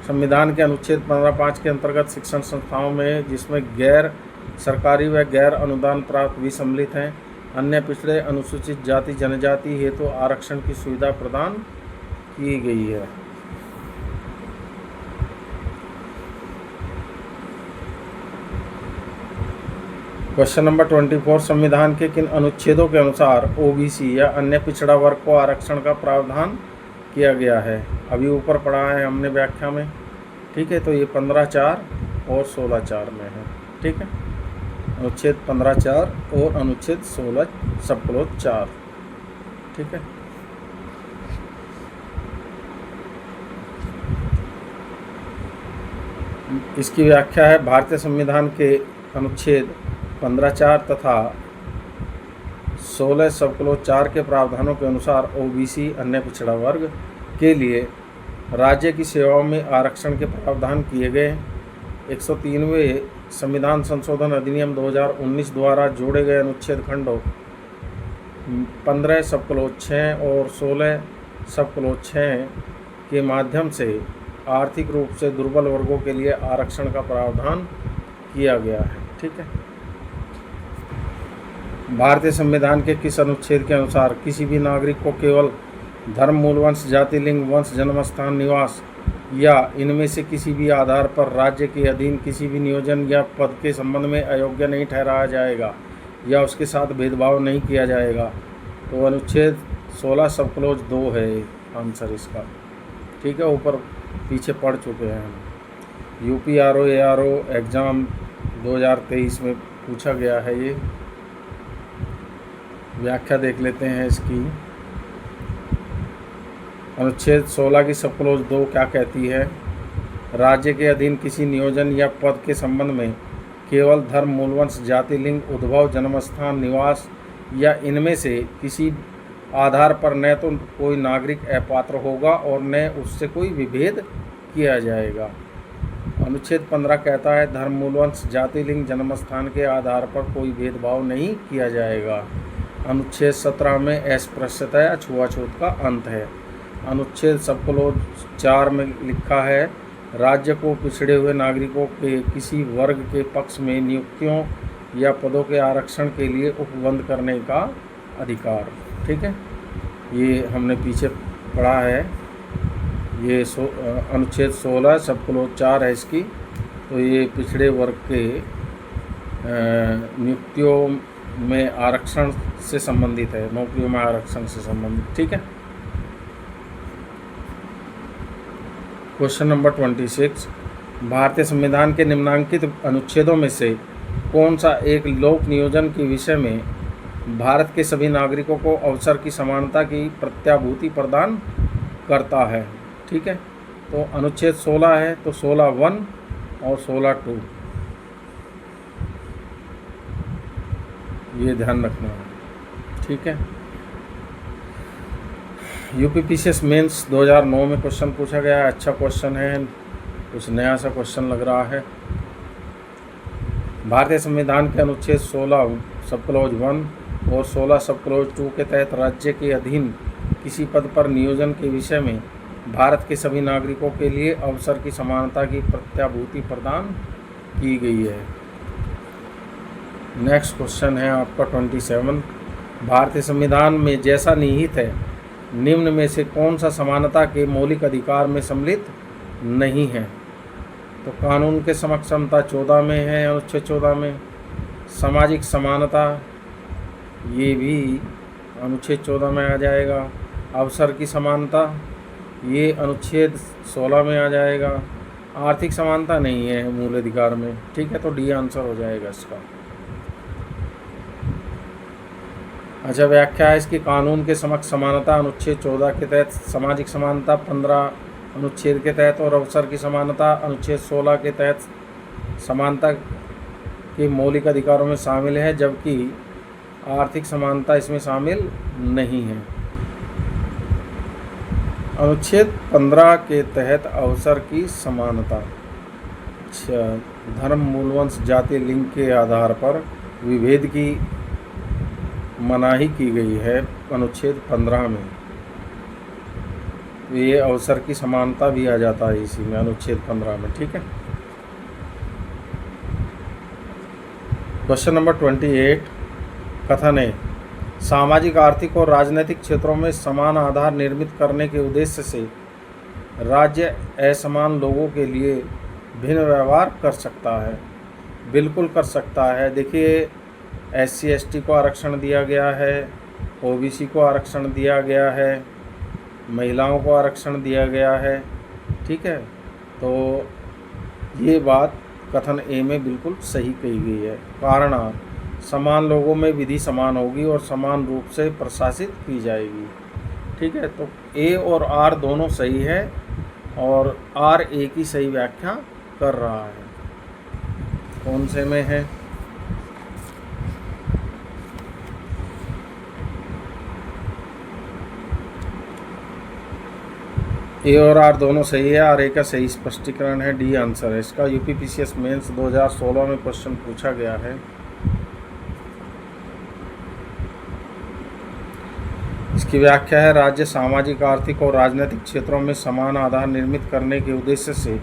संविधान के अनुच्छेद 15(5) के अंतर्गत शिक्षण संस्थाओं में जिसमें गैर सरकारी व गैर अनुदान प्राप्त भी सम्मिलित हैं, अन्य पिछड़े अनुसूचित जाति जनजाति हेतु आरक्षण की सुविधा प्रदान की गई है। क्वेश्चन नंबर 24, संविधान के किन अनुच्छेदों के अनुसार ओबीसी या अन्य पिछड़ा वर्ग को आरक्षण का प्रावधान किया गया है? अभी ऊपर पढ़ा है हमने व्याख्या में। ठीक है, तो ये 15(4) और 16(4) में है। ठीक है, अनुच्छेद 15(4) और अनुच्छेद 16(4). ठीक है, इसकी व्याख्या है। भारतीय संविधान के अनुच्छेद 15(4) तथा 16(4) के प्रावधानों के अनुसार ओबीसी अन्य पिछड़ा वर्ग के लिए राज्य की सेवाओं में आरक्षण के प्रावधान किए गए। 103वें संविधान संशोधन अधिनियम 2019 द्वारा जोड़े गए अनुच्छेद खंडों 15(6) और 16(6) के माध्यम से आर्थिक रूप से दुर्बल वर्गों के लिए आरक्षण का प्रावधान किया गया है। ठीक है, भारतीय संविधान के किस अनुच्छेद के अनुसार किसी भी नागरिक को केवल धर्म, मूलवंश, जाति, लिंग, वंश, जन्म स्थान, निवास या इनमें से किसी भी आधार पर राज्य के अधीन किसी भी नियोजन या पद के संबंध में अयोग्य नहीं ठहराया जाएगा या उसके साथ भेदभाव नहीं किया जाएगा? तो अनुच्छेद 16(2) है आंसर इसका। ठीक है, ऊपर पीछे पढ़ चुके हैं हम। यूपी आरओ एग्ज़ाम 2023 में पूछा गया है ये। व्याख्या देख लेते हैं इसकी। अनुच्छेद 16 की सब क्लोज 2 क्या कहती है? राज्य के अधीन किसी नियोजन या पद के संबंध में केवल धर्म, मूलवंश, जाति, लिंग, उद्भव, जन्मस्थान, निवास या इनमें से किसी आधार पर न तो कोई नागरिक अपात्र होगा और न उससे कोई विभेद किया जाएगा। अनुच्छेद 15 कहता है धर्म, मूलवंश, जाति, लिंग, जन्मस्थान के आधार पर कोई भेदभाव नहीं किया जाएगा। अनुच्छेद 17 में अस्पृश्यता या छुआछूत का अंत है। अनुच्छेद सब क्लोज 4 में लिखा है राज्य को पिछड़े हुए नागरिकों के किसी वर्ग के पक्ष में नियुक्तियों या पदों के आरक्षण के लिए उपबंध करने का अधिकार। ठीक है। ये हमने पीछे पढ़ा है। ये अनुच्छेद 16 सब क्लोज 4 है इसकी। तो ये पिछड़े वर्ग के नियुक्तियों में आरक्षण से संबंधित है, नौकरियों में आरक्षण से संबंधित। ठीक है। क्वेश्चन नंबर 26, भारतीय संविधान के निम्नांकित अनुच्छेदों में से कौन सा एक लोक नियोजन के विषय में भारत के सभी नागरिकों को अवसर की समानता की प्रत्याभूति प्रदान करता है? ठीक है। तो अनुच्छेद 16 है, तो 16(1) और 16(2) ये ध्यान रखना है। ठीक है। यूपीपीसीएस मेंस 2009 में क्वेश्चन पूछा गया है। अच्छा क्वेश्चन है, कुछ नया सा क्वेश्चन लग रहा है। भारतीय संविधान के अनुच्छेद 16 सब क्लोज 1 और 16 सब क्लोज 2 के तहत राज्य के अधीन किसी पद पर नियोजन के विषय में भारत के सभी नागरिकों के लिए अवसर की समानता की प्रत्याभूति प्रदान की गई है। नेक्स्ट क्वेश्चन है आपका 27, भारतीय संविधान में जैसा निहित है निम्न में से कौन सा समानता के मौलिक अधिकार में सम्मिलित नहीं है? तो कानून के समक्ष समता 14 में है, अनुच्छेद 14 में। सामाजिक समानता ये भी अनुच्छेद 14 में आ जाएगा। अवसर की समानता ये अनुच्छेद 16 में आ जाएगा। आर्थिक समानता नहीं है मूल अधिकार में। ठीक है, तो डी आंसर हो जाएगा इसका। अच्छा, व्याख्या है इसकी। कानून के समक्ष समानता अनुच्छेद 14 के तहत, सामाजिक समानता 15 अनुच्छेद के तहत और अवसर की समानता अनुच्छेद 16 के तहत समानता के मौलिक अधिकारों में शामिल है, जबकि आर्थिक समानता इसमें शामिल नहीं है। अनुच्छेद 15 के तहत अवसर की समानता। अच्छा, धर्म, मूलवंश, जाति, लिंग के आधार पर विभेद की मनाही की गई है अनुच्छेद 15 में। ये अवसर की समानता भी आ जाता है इसी में, अनुच्छेद 15 में। ठीक है। क्वेश्चन नंबर 28, कथन है सामाजिक, आर्थिक और राजनीतिक क्षेत्रों में समान आधार निर्मित करने के उद्देश्य से राज्य असमान लोगों के लिए भिन्न व्यवहार कर सकता है। बिल्कुल कर सकता है। देखिए, SC ST को आरक्षण दिया गया है, OBC को आरक्षण दिया गया है, महिलाओं को आरक्षण दिया गया है। ठीक है, तो ये बात कथन ए में बिल्कुल सही कही गई है। कारण समान लोगों में विधि समान होगी और समान रूप से प्रशासित की जाएगी। ठीक है, तो ए और आर दोनों सही है और आर ए की सही व्याख्या कर रहा है। कौन से में है? ए और आर दोनों सही है। आर ए का सही स्पष्टीकरण है, डी आंसर है इसका। यूपीपीसीएस मेंस 2016 में क्वेश्चन पूछा गया है। इसकी व्याख्या है राज्य सामाजिक, आर्थिक और राजनीतिक क्षेत्रों में समान आधार निर्मित करने के उद्देश्य से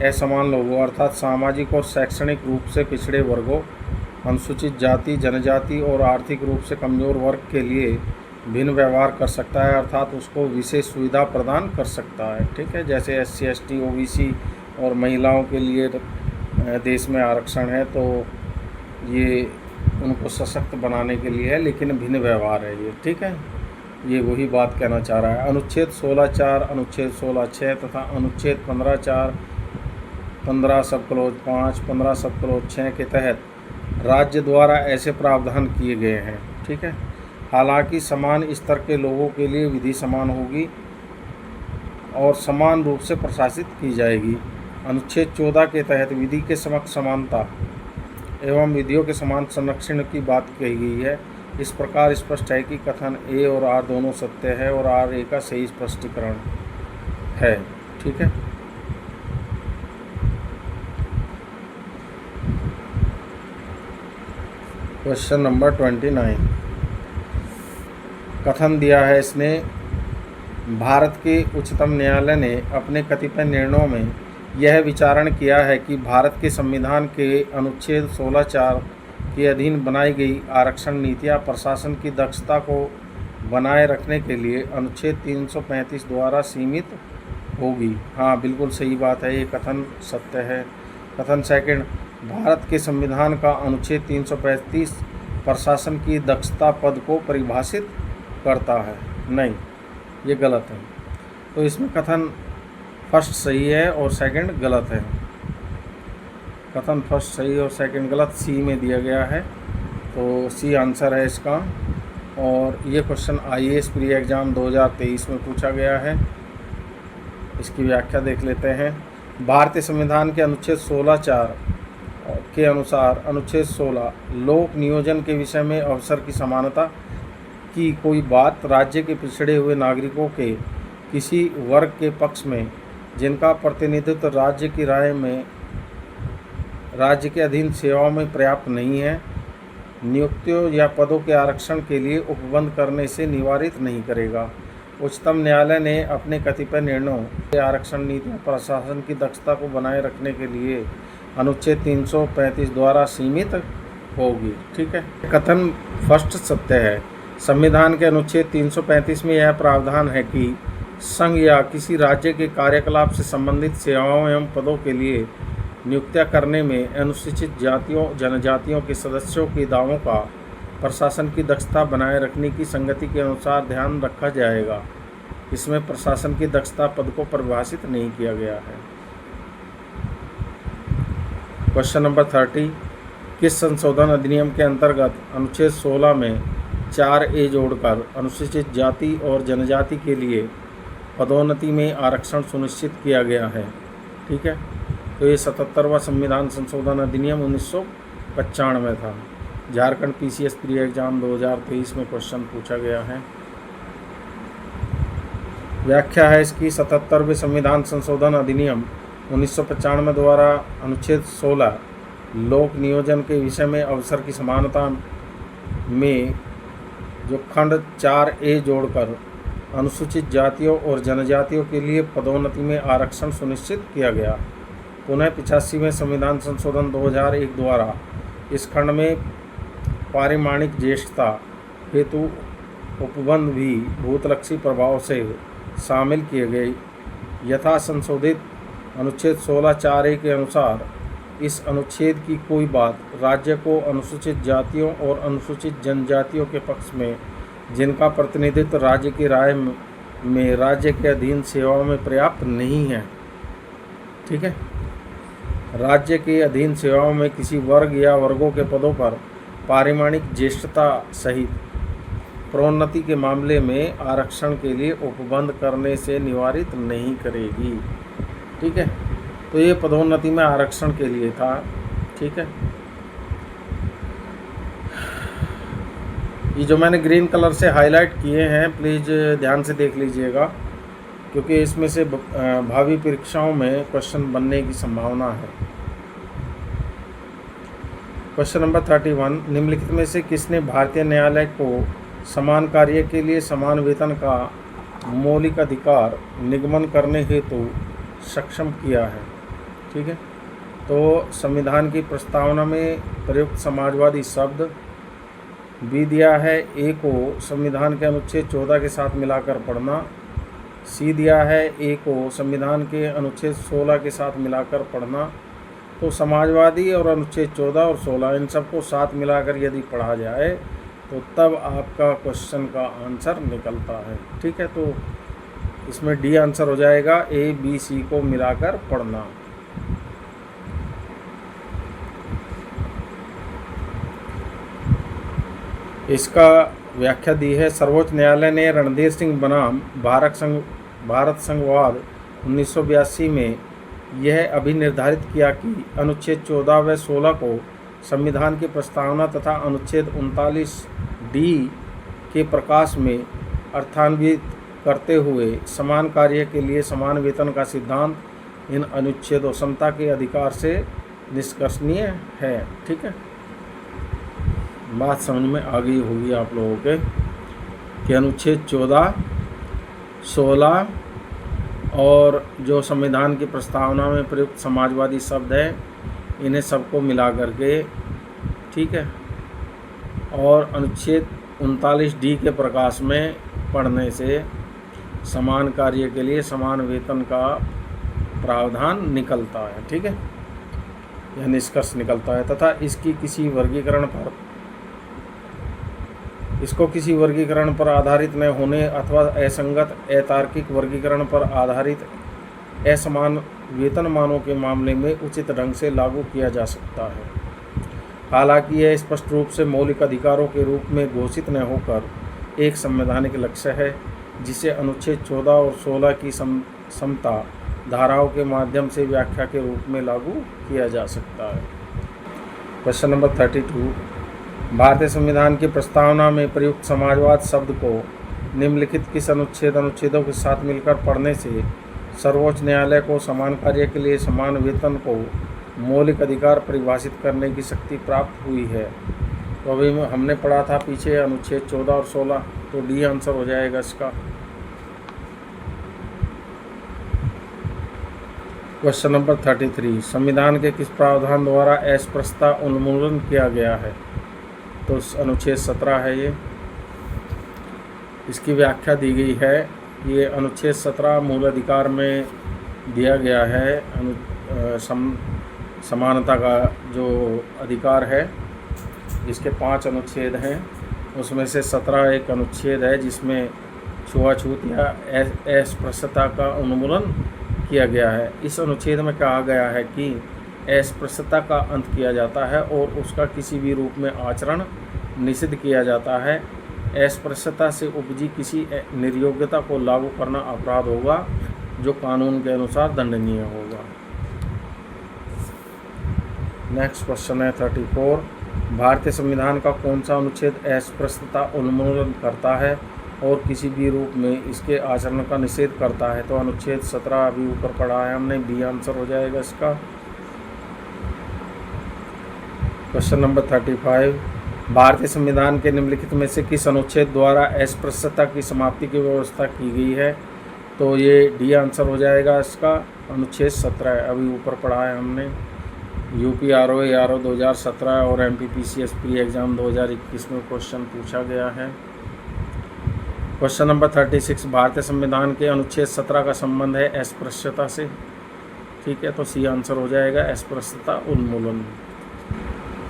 असमान लोगों अर्थात सामाजिक और शैक्षणिक रूप से पिछड़े वर्गों, अनुसूचित जाति, जनजाति और आर्थिक रूप से कमजोर वर्ग के लिए भिन्न व्यवहार कर सकता है, अर्थात उसको विशेष सुविधा प्रदान कर सकता है। ठीक है, जैसे SC ST OBC और महिलाओं के लिए देश में आरक्षण है, तो ये उनको सशक्त बनाने के लिए है, लेकिन भिन्न व्यवहार है ये। ठीक है, ये वही बात कहना चाह रहा है। अनुच्छेद 16(4), अनुच्छेद 16(6) तथा अनुच्छेद 15(4), 15 सब क्लोज 5, 15 सब क्लोज 6 के तहत राज्य द्वारा ऐसे प्रावधान किए गए हैं। ठीक है, हालांकि समान स्तर के लोगों के लिए विधि समान होगी और समान रूप से प्रशासित की जाएगी। अनुच्छेद 14 के तहत विधि के समक्ष समानता एवं विधियों के समान संरक्षण की बात कही गई है। इस प्रकार स्पष्ट है कि कथन ए और आर दोनों सत्य है और आर ए का सही स्पष्टीकरण है। ठीक है, क्वेश्चन नंबर 29, कथन दिया है इसने भारत के उच्चतम न्यायालय ने अपने कतिपय निर्णयों में यह विचारण किया है कि भारत के संविधान के अनुच्छेद 16(4) के अधीन बनाई गई आरक्षण नीतियां प्रशासन की दक्षता को बनाए रखने के लिए अनुच्छेद 335 द्वारा सीमित होगी। हाँ, बिल्कुल सही बात है, ये कथन सत्य है। कथन सेकंड, भारत के संविधान का अनुच्छेद 335 प्रशासन की दक्षता पद को परिभाषित करता है। नहीं, ये गलत है। तो इसमें कथन फर्स्ट सही है और सेकंड गलत है। कथन फर्स्ट सही और सेकंड गलत सी में दिया गया है, तो सी आंसर है इसका। और ये क्वेश्चन IAS प्री एग्ज़ाम 2023 में पूछा गया है। इसकी व्याख्या देख लेते हैं। भारतीय संविधान के अनुच्छेद 16(4) के अनुसार अनुच्छेद 16 लोक नियोजन के विषय में अवसर की समानता की कोई बात राज्य के पिछड़े हुए नागरिकों के किसी वर्ग के पक्ष में जिनका प्रतिनिधित्व राज्य की राय में राज्य के अधीन सेवाओं में पर्याप्त नहीं है, नियुक्तियों या पदों के आरक्षण के लिए उपबंध करने से निवारित नहीं करेगा। उच्चतम न्यायालय ने अपने कतिपय निर्णयों के आरक्षण नीतियों प्रशासन की दक्षता को बनाए रखने के लिए अनुच्छेद 335 द्वारा सीमित होगी। ठीक है। कथन फर्स्ट सत्य है। संविधान के अनुच्छेद 335 में यह प्रावधान है कि संघ या किसी राज्य के कार्यकलाप से संबंधित सेवाओं एवं पदों के लिए नियुक्तियां करने में अनुसूचित जातियों जनजातियों के सदस्यों के दावों का प्रशासन की दक्षता बनाए रखने की संगति के अनुसार ध्यान रखा जाएगा। इसमें प्रशासन की दक्षता पद को परिभाषित नहीं किया गया है। क्वेश्चन नंबर 30, किस संशोधन अधिनियम के अंतर्गत अनुच्छेद 16 में 4A जोड़कर अनुसूचित जाति और जनजाति के लिए पदोन्नति में आरक्षण सुनिश्चित किया गया है? ठीक है, तो ये 77वां संविधान संशोधन अधिनियम 1995 था। झारखंड PCS प्री एग्जाम 2023 में क्वेश्चन पूछा गया है। व्याख्या है इसकी। 77वें संविधान संशोधन अधिनियम 1995 द्वारा अनुच्छेद 16 लोक नियोजन के विषय में अवसर की समानता में जो खंड 4A जोड़कर अनुसूचित जातियों और जनजातियों के लिए पदोन्नति में आरक्षण सुनिश्चित किया गया। पुनः 85वें संविधान संशोधन 2001 द्वारा इस खंड में पारिमाणिक ज्येष्ठता हेतु उपबंध भी भूतलक्षी प्रभाव से शामिल किए गए। यथा संशोधित अनुच्छेद 16(4)A के अनुसार इस अनुच्छेद की कोई बात राज्य को अनुसूचित जातियों और अनुसूचित जनजातियों के पक्ष में जिनका प्रतिनिधित्व राज्य की राय में राज्य के अधीन सेवाओं में पर्याप्त नहीं है। ठीक है, राज्य के अधीन सेवाओं में किसी वर्ग या वर्गों के पदों पर पारिमाणिक ज्येष्ठता सहित प्रोन्नति के मामले में आरक्षण के लिए उपबंध करने से निवारित नहीं करेगी। ठीक है, तो ये पदोन्नति में आरक्षण के लिए था। ठीक है, ये जो मैंने ग्रीन कलर से हाईलाइट किए हैं प्लीज़ ध्यान से देख लीजिएगा, क्योंकि इसमें से भावी परीक्षाओं में क्वेश्चन बनने की संभावना है। क्वेश्चन नंबर 31, निम्नलिखित में से किसने भारतीय न्यायालय को समान कार्य के लिए समान वेतन का मौलिक अधिकार निगमन करने हेतु सक्षम किया है? ठीक है, तो संविधान की प्रस्तावना में प्रयुक्त समाजवादी शब्द बी दिया है। ए को संविधान के अनुच्छेद 14 के साथ मिलाकर पढ़ना। सी दिया है ए को संविधान के अनुच्छेद 16 के साथ मिलाकर पढ़ना। तो समाजवादी और अनुच्छेद 14 और 16 इन सबको साथ मिलाकर यदि पढ़ा जाए तो तब आपका क्वेश्चन का आंसर निकलता है। ठीक है, तो इसमें डी आंसर हो जाएगा, ए बी सी को मिलाकर पढ़ना। इसका व्याख्या दी है। सर्वोच्च न्यायालय ने रणधीर सिंह बनाम भारत संघवाद 1982 में यह अभी निर्धारित किया कि अनुच्छेद 14 व 16 को संविधान की प्रस्तावना तथा अनुच्छेद 39D के प्रकाश में अर्थान्वित करते हुए समान कार्य के लिए समान वेतन का सिद्धांत इन अनुच्छेदों समता के अधिकार से निष्कर्षणीय है। ठीक है, बात समझ में आ गई होगी आप लोगों के कि अनुच्छेद 14, 16 और जो संविधान की प्रस्तावना में प्रयुक्त समाजवादी शब्द है इन्हें सबको मिला करके, ठीक है, और अनुच्छेद 39D के प्रकाश में पढ़ने से समान कार्य के लिए समान वेतन का प्रावधान निकलता है। ठीक है, यह निष्कर्ष निकलता है तथा इसको किसी वर्गीकरण पर आधारित न होने अथवा असंगत अतार्किक वर्गीकरण पर आधारित असमान वेतनमानों के मामले में उचित ढंग से लागू किया जा सकता है। हालांकि यह स्पष्ट रूप से मौलिक अधिकारों के रूप में घोषित न होकर एक संवैधानिक लक्ष्य है जिसे अनुच्छेद 14 और 16 की समता धाराओं के माध्यम से व्याख्या के रूप में लागू किया जा सकता है। क्वेश्चन नंबर 32, भारतीय संविधान की प्रस्तावना में प्रयुक्त समाजवाद शब्द को निम्नलिखित किस अनुच्छेदों के साथ मिलकर पढ़ने से सर्वोच्च न्यायालय को समान कार्य के लिए समान वेतन को मौलिक अधिकार परिभाषित करने की शक्ति प्राप्त हुई है? तो अभी हमने पढ़ा था पीछे अनुच्छेद 14 और 16, तो डी आंसर हो जाएगा इसका। क्वेश्चन नंबर 33, संविधान के किस प्रावधान द्वारा अस्पृश्यता उन्मूलन किया गया है? तो अनुच्छेद 17 है ये। इसकी व्याख्या दी गई है। ये अनुच्छेद 17 मूल अधिकार में दिया गया है। समानता का जो अधिकार है, इसके 5 अनुच्छेद हैं, उसमें से 17 एक अनुच्छेद है जिसमें छुआछूत या अस्पृश्यता का उन्मूलन किया गया है। इस अनुच्छेद में कहा गया है कि अस्पृश्यता का अंत किया जाता है और उसका किसी भी रूप में आचरण निषिद्ध किया जाता है। अस्पृश्यता से उपजी किसी निर्योग्यता को लागू करना अपराध होगा जो कानून के अनुसार दंडनीय होगा। नेक्स्ट क्वेश्चन है 34, भारतीय संविधान का कौन सा अनुच्छेद अस्पृश्यता उन्मूलन करता है और किसी भी रूप में इसके आचरण का निषेध करता है? तो अनुच्छेद 17 अभी ऊपर पढ़ा है हमने, बी आंसर हो जाएगा इसका। क्वेश्चन नंबर 35, भारतीय संविधान के निम्नलिखित में से किस अनुच्छेद द्वारा अस्पृश्यता की समाप्ति की व्यवस्था की गई है? तो ये डी आंसर हो जाएगा इसका। अनुच्छेद 17 अभी ऊपर पढ़ा है हमने। यूपी आरओ 2017 और MPPCS प्री एग्ज़ाम 2021 में क्वेश्चन पूछा गया है। क्वेश्चन नंबर 36, भारतीय संविधान के अनुच्छेद 17 का संबंध है अस्पृश्यता से। ठीक है, तो सी आंसर हो जाएगा अस्पृश्यता उन्मूलन।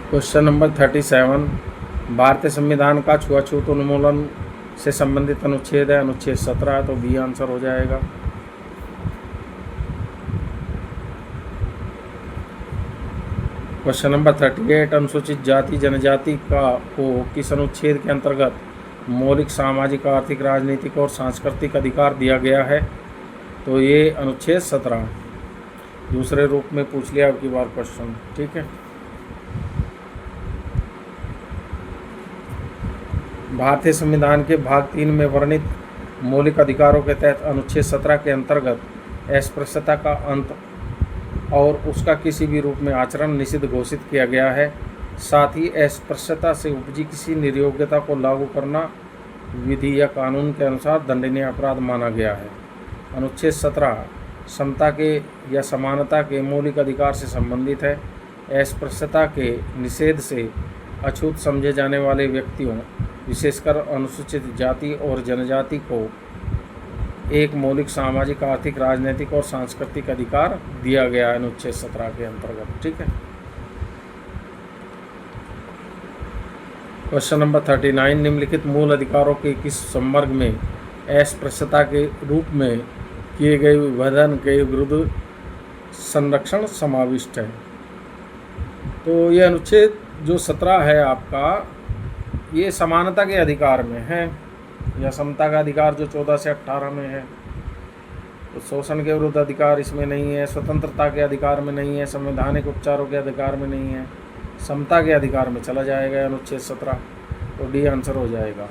क्वेश्चन नंबर 37, भारतीय संविधान का छुआछूत उन्मूलन से संबंधित अनुच्छेद है, अनुच्छेद 17 है, तो बी आंसर हो जाएगा। क्वेश्चन नंबर 38, अनुसूचित जाति जनजाति को किस अनुच्छेद के अंतर्गत मौलिक सामाजिक आर्थिक राजनीतिक और सांस्कृतिक अधिकार दिया गया है? तो ये अनुच्छेद 17 दूसरे रूप में पूछ लिया आपकी बार क्वेश्चन। ठीक है, भारतीय संविधान के भाग 3 में वर्णित मौलिक अधिकारों के तहत अनुच्छेद 17 के अंतर्गत अस्पृश्यता का अंत और उसका किसी भी रूप में आचरण निषिद्ध घोषित किया गया है। साथ ही अस्पृश्यता से उपजी किसी निर्योग्यता को लागू करना विधि या कानून के अनुसार दंडनीय अपराध माना गया है। अनुच्छेद 17 समता के या समानता के मौलिक अधिकार से संबंधित है। अस्पृश्यता के निषेध से अछूत समझे जाने वाले व्यक्तियों, विशेषकर अनुसूचित जाति और जनजाति को एक मौलिक सामाजिक आर्थिक राजनीतिक और सांस्कृतिक अधिकार दिया गया है अनुच्छेद 17 के अंतर्गत। ठीक है, क्वेश्चन नंबर 39, निम्नलिखित मूल अधिकारों के किस संवर्ग में अस्पृश्यता के रूप में किए गए विभेदन के विरुद्ध संरक्षण समाविष्ट है? तो ये अनुच्छेद जो 17 है आपका, ये समानता के अधिकार में है या समता का अधिकार जो 14 से 18 में है। तो शोषण के विरुद्ध अधिकार इसमें नहीं है, स्वतंत्रता के अधिकार में नहीं है, संवैधानिक उपचारों के अधिकार में नहीं है, समता के अधिकार में चला जाएगा अनुच्छेद 17, तो डी आंसर हो जाएगा।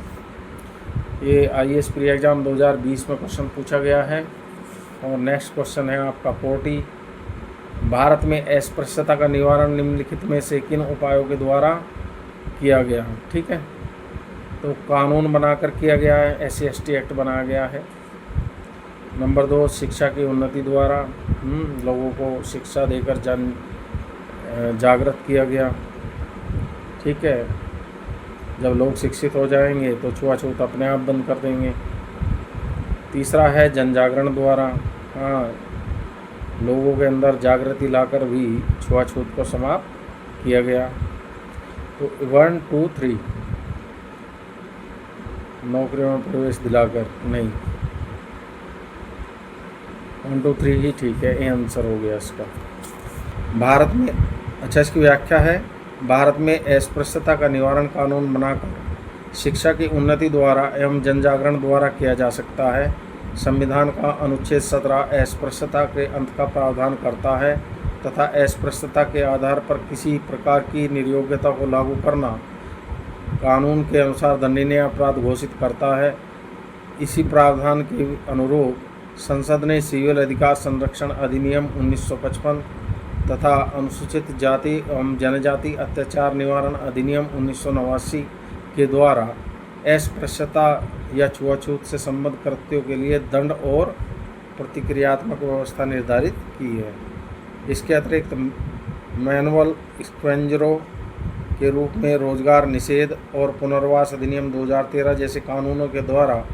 ये IAS प्री एग्ज़ाम 2020 में क्वेश्चन पूछा गया है। और नेक्स्ट क्वेश्चन है आपका 40, भारत में अस्पृश्यता का निवारण निम्नलिखित में से किन उपायों के द्वारा किया गया? ठीक है, तो कानून बनाकर किया गया है, SC/ST एक्ट बनाया गया है। नंबर 2, शिक्षा की उन्नति द्वारा लोगों को शिक्षा देकर जागृत किया गया। ठीक है, जब लोग शिक्षित हो जाएंगे तो छुआछूत अपने आप बंद कर देंगे। तीसरा है जन जागरण द्वारा, हाँ, लोगों के अंदर जागृति लाकर भी छुआछूत को समाप्त किया गया। तो 1 2 3 नौकरियों में प्रवेश दिलाकर नहीं, 1 2 3 ही ठीक है, ये आंसर हो गया इसका। भारत में, अच्छा इसकी व्याख्या है, भारत में अस्पृश्यता का निवारण कानून बनाकर शिक्षा की उन्नति द्वारा एवं जनजागरण द्वारा किया जा सकता है। संविधान का अनुच्छेद 17 अस्पृश्यता के अंत का प्रावधान करता है तथा अस्पृश्यता के आधार पर किसी प्रकार की निर्योग्यता को लागू करना कानून के अनुसार दंडनीय अपराध घोषित करता है। इसी प्रावधान के अनुरूप संसद ने सिविल अधिकार संरक्षण अधिनियम 1955 तथा अनुसूचित जाति एवं जनजाति अत्याचार निवारण अधिनियम 1989 के द्वारा अस्पृश्यता या छुआछूत से संबद्ध कृत्यों के लिए दंड और प्रतिक्रियात्मक व्यवस्था निर्धारित की है। इसके अतिरिक्त मैनुअल स्क्वेंजरो के रूप में रोजगार निषेध और पुनर्वास अधिनियम 2013 जैसे कानूनों के द्वारा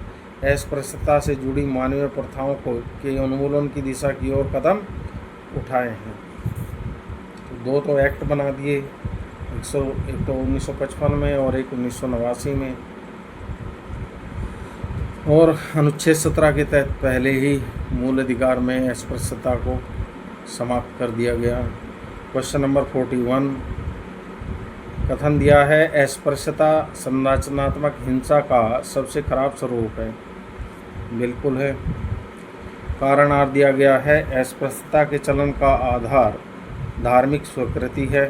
अस्पृश्यता से जुड़ी मानवीय प्रथाओं के उन्मूलन की दिशा की ओर कदम उठाए हैं। तो 2 एक्ट बना दिए, एक तो 1955 में और एक 1989 में, और अनुच्छेद 17 के तहत पहले ही मूल अधिकार में अस्पृश्यता को समाप्त कर दिया गया। क्वेश्चन नंबर 41 कथन दिया है अस्पृश्यता संरचनात्मक हिंसा का सबसे खराब स्वरूप है। बिल्कुल है। कारण आर दिया गया है अस्पृश्यता के चलन का आधार धार्मिक स्वीकृति है।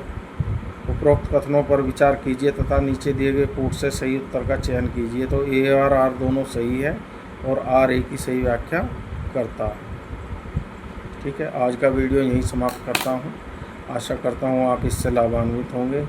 उपरोक्त कथनों पर विचार कीजिए तथा नीचे दिए गए कोट से सही उत्तर का चयन कीजिए। तो ए और आर दोनों सही है और आर ए की सही व्याख्या करता है। ठीक है, आज का वीडियो यहीं समाप्त करता हूँ। आशा करता हूँ आप इससे लाभान्वित होंगे।